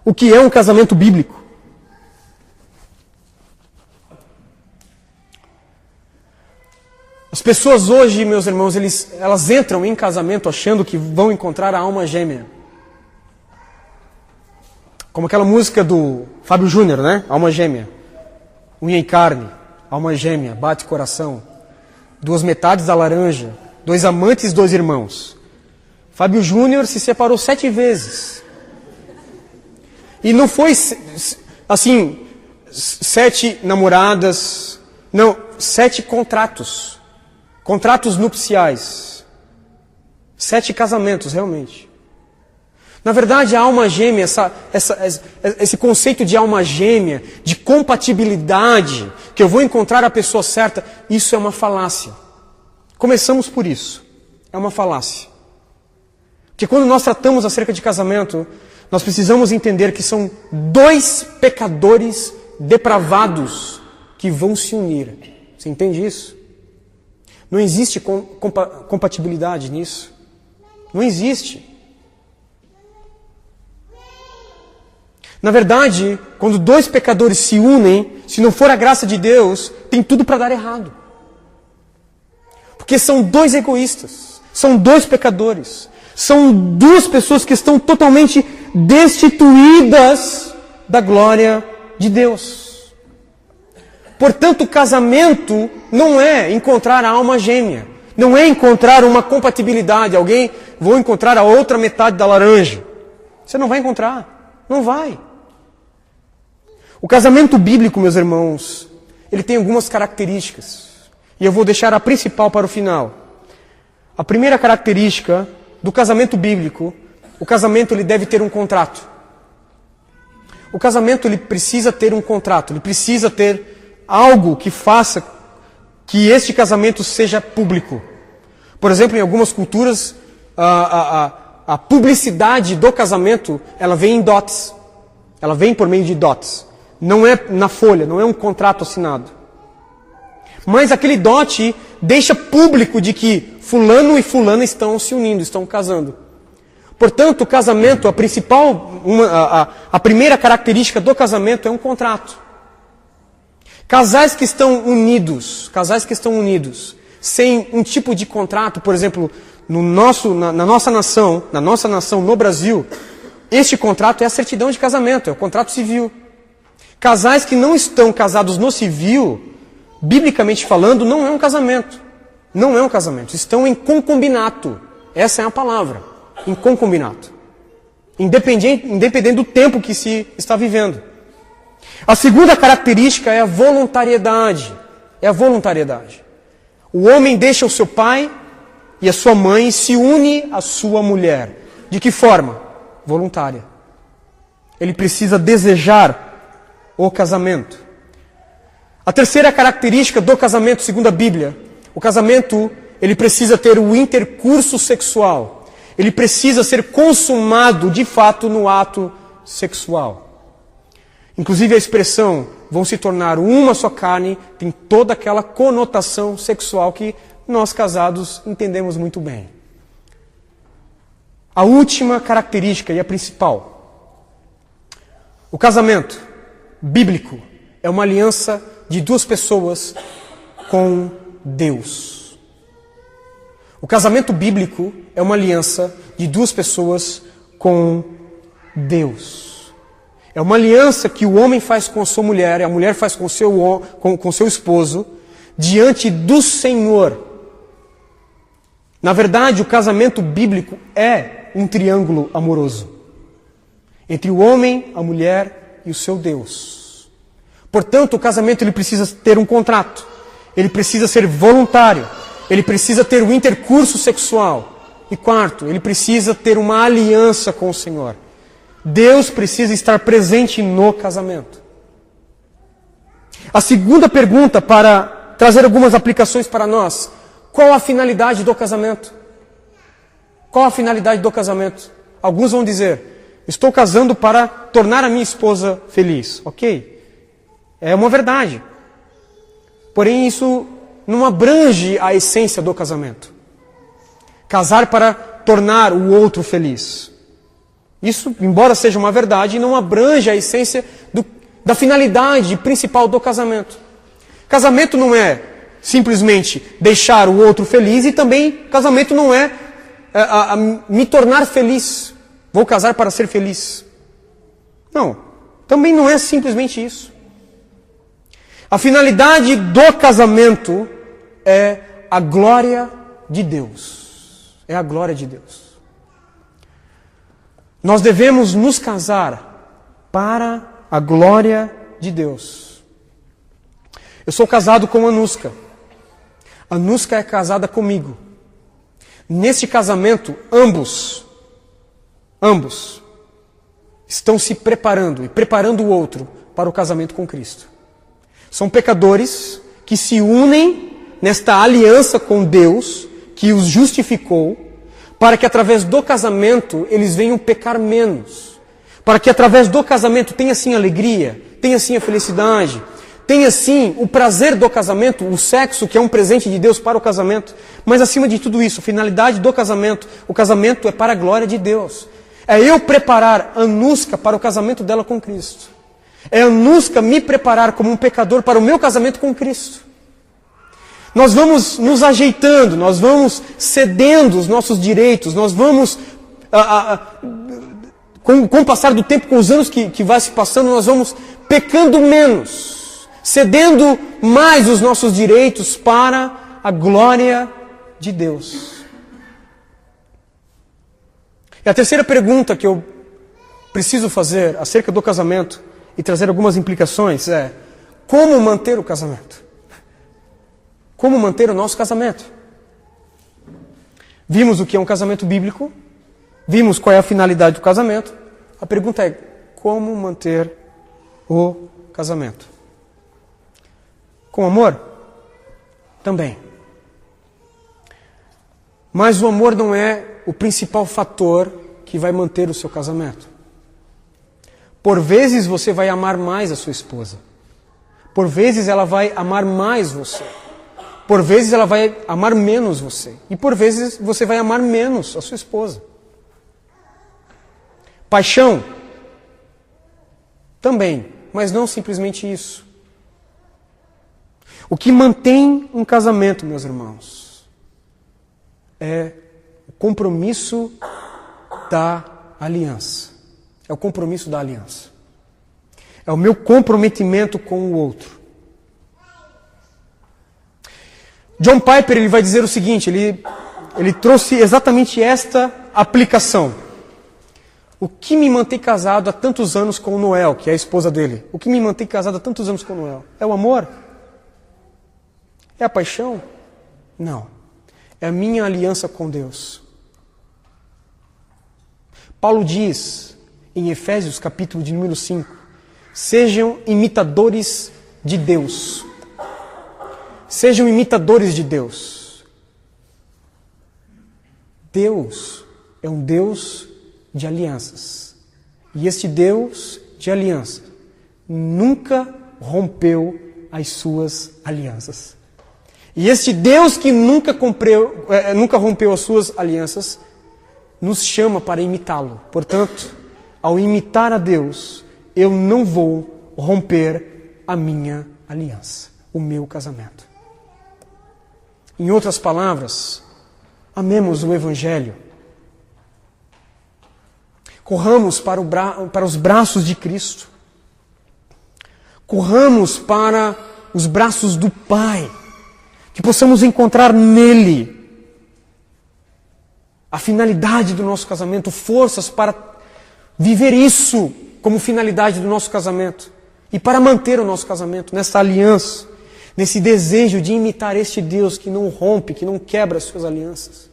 o que é um casamento bíblico. As pessoas hoje, meus irmãos, elas entram em casamento achando que vão encontrar a alma gêmea. Como aquela música do Fábio Júnior, né? Alma gêmea. Unha e carne, alma gêmea, bate coração. Duas metades da laranja, dois amantes, dois irmãos. Fábio Júnior se separou 7 vezes. E não foi, assim, 7 namoradas, não, 7 contratos. Contratos nupciais. 7 casamentos, realmente. Na verdade, a alma gêmea, esse conceito de alma gêmea, de compatibilidade, que eu vou encontrar a pessoa certa, isso é uma falácia. Começamos por isso. É uma falácia. Porque quando nós tratamos acerca de casamento, nós precisamos entender que são 2 pecadores depravados que vão se unir. Você entende isso? Não existe compatibilidade nisso. Não existe. Na verdade, quando 2 pecadores se unem, se não for a graça de Deus, tem tudo para dar errado. Porque são 2 egoístas, são 2 pecadores, são 2 pessoas que estão totalmente destituídas da glória de Deus. Portanto, o casamento não é encontrar a alma gêmea, não é encontrar uma compatibilidade, vou encontrar a outra metade da laranja. Você não vai encontrar, não vai. O casamento bíblico, meus irmãos, ele tem algumas características. E eu vou deixar a principal para o final. A primeira característica do casamento bíblico, o casamento ele deve ter um contrato. O casamento ele precisa ter um contrato, ele precisa ter algo que faça que este casamento seja público. Por exemplo, em algumas culturas, a publicidade do casamento, ela vem em dotes. Ela vem por meio de dotes. Não é na folha, não é um contrato assinado. Mas aquele dote deixa público de que fulano e fulana estão se unindo, estão casando. Portanto, o casamento, a primeira característica do casamento é um contrato. Casais que estão unidos, sem um tipo de contrato, por exemplo, na nossa nação, no Brasil, este contrato é a certidão de casamento, é o contrato civil. Casais que não estão casados no civil, biblicamente falando, não é um casamento. Não é um casamento. Estão em concubinato. Essa é a palavra. Em concubinato. Independente do tempo que se está vivendo. A segunda característica é a voluntariedade. É a voluntariedade. O homem deixa o seu pai e a sua mãe e se une à sua mulher. De que forma? Voluntária. Ele precisa desejar o casamento. A terceira característica do casamento, segundo a Bíblia, o casamento, ele precisa ter o intercurso sexual. Ele precisa ser consumado, de fato, no ato sexual. Inclusive a expressão, vão se tornar uma só carne, tem toda aquela conotação sexual que nós casados entendemos muito bem. A última característica e a principal. O casamento bíblico é uma aliança de 2 pessoas com Deus. O casamento bíblico é uma aliança de 2 pessoas com Deus. É uma aliança que o homem faz com a sua mulher, e a mulher faz com seu esposo, diante do Senhor. Na verdade, o casamento bíblico é um triângulo amoroso. Entre o homem, a mulher e o seu Deus. Portanto, o casamento ele precisa ter um contrato. Ele precisa ser voluntário. Ele precisa ter um intercurso sexual. E quarto, ele precisa ter uma aliança com o Senhor. Deus precisa estar presente no casamento. A segunda pergunta, para trazer algumas aplicações para nós. Qual a finalidade do casamento? Qual a finalidade do casamento? Alguns vão dizer, estou casando para tornar a minha esposa feliz. Ok, é uma verdade. Porém, isso não abrange a essência do casamento. Casar para tornar o outro feliz. Isso, embora seja uma verdade, não abrange a essência da finalidade principal do casamento. Casamento não é simplesmente deixar o outro feliz, e também casamento não é me tornar feliz. Vou casar para ser feliz. Não, também não é simplesmente isso. A finalidade do casamento é a glória de Deus. É a glória de Deus. Nós devemos nos casar para a glória de Deus. Eu sou casado com a Anuska. A Anuska é casada comigo. Neste casamento, ambos estão se preparando e preparando o outro para o casamento com Cristo. São pecadores que se unem nesta aliança com Deus, que os justificou, para que através do casamento eles venham pecar menos. Para que através do casamento tenha sim alegria, tenha sim a felicidade, tenha sim o prazer do casamento, o sexo que é um presente de Deus para o casamento. Mas acima de tudo isso, a finalidade do casamento, o casamento é para a glória de Deus. É eu preparar a Anuska para o casamento dela com Cristo. É a Anuska me preparar como um pecador para o meu casamento com Cristo. Nós vamos nos ajeitando, nós vamos cedendo os nossos direitos, nós vamos, com o passar do tempo, com os anos que vai se passando, nós vamos pecando menos, cedendo mais os nossos direitos para a glória de Deus. E a terceira pergunta que eu preciso fazer acerca do casamento e trazer algumas implicações é: como manter o casamento? Como manter o nosso casamento? Vimos o que é um casamento bíblico, vimos qual é a finalidade do casamento. A pergunta é: como manter o casamento? Com amor? Também. Mas o amor não é o principal fator que vai manter o seu casamento. Por vezes você vai amar mais a sua esposa. Por vezes ela vai amar mais você. Por vezes ela vai amar menos você. E por vezes você vai amar menos a sua esposa. Paixão? Também, mas não simplesmente isso. O que mantém um casamento, meus irmãos, é o compromisso da aliança. É o compromisso da aliança. É o meu comprometimento com o outro. John Piper ele vai dizer o seguinte, ele trouxe exatamente esta aplicação. O que me mantém casado há tantos anos com o Noel, que é a esposa dele? O que me mantém casado há tantos anos com o Noel? É o amor? É a paixão? Não. É a minha aliança com Deus. Paulo diz, em Efésios, capítulo de número 5, sejam imitadores de Deus. Sejam imitadores de Deus. Deus é um Deus de alianças. E este Deus de aliança nunca rompeu as suas alianças. E este Deus que nunca rompeu as suas alianças, nos chama para imitá-lo. Portanto, ao imitar a Deus, eu não vou romper a minha aliança, o meu casamento. Em outras palavras, amemos o Evangelho. Corramos para os braços de Cristo. Corramos para os braços do Pai. Que possamos encontrar nele a finalidade do nosso casamento, forças para viver isso como finalidade do nosso casamento. E para manter o nosso casamento nessa aliança. Nesse desejo de imitar este Deus que não rompe, que não quebra as suas alianças.